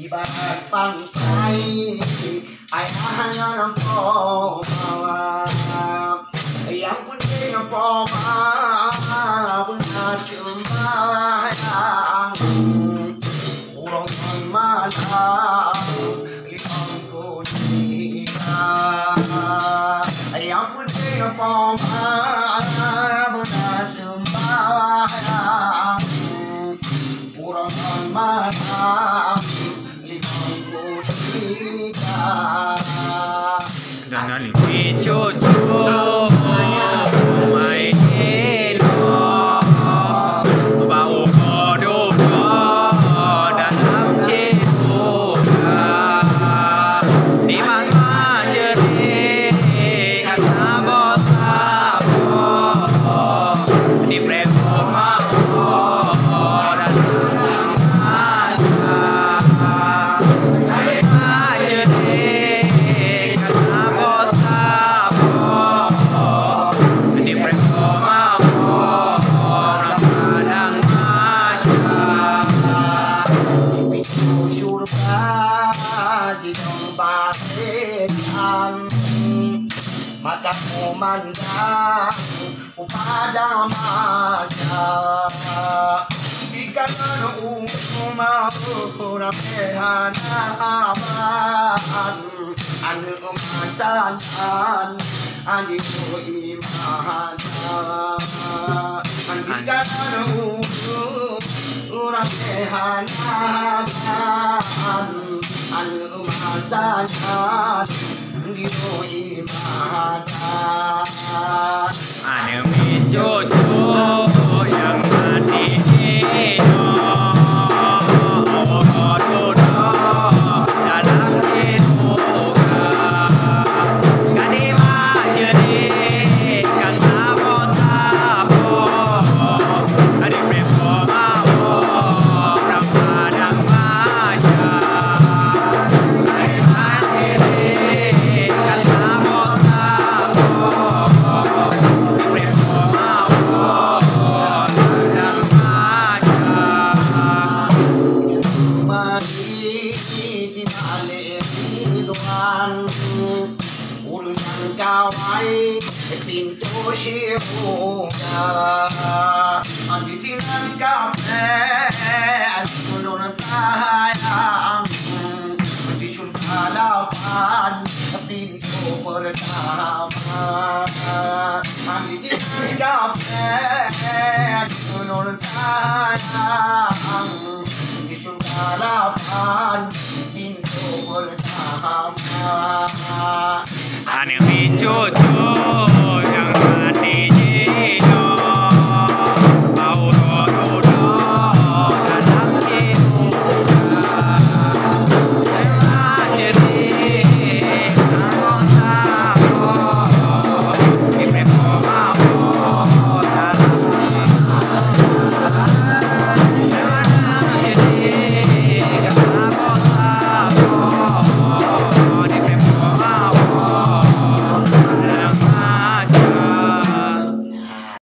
ibarat pantai ay hanya po yang penting po benar sembahyang urang malam liang kunika yang penting po benar sembahyang urang malam Jangan lupa cucu main elok bau kodok dalam cedera di mana jadi kata bos di preko mataku mandang pada masa dikarenakan umumah perhanaban anu emasan andi iman dikarenakan umumah perhanaban anu emasan Ane mi cucu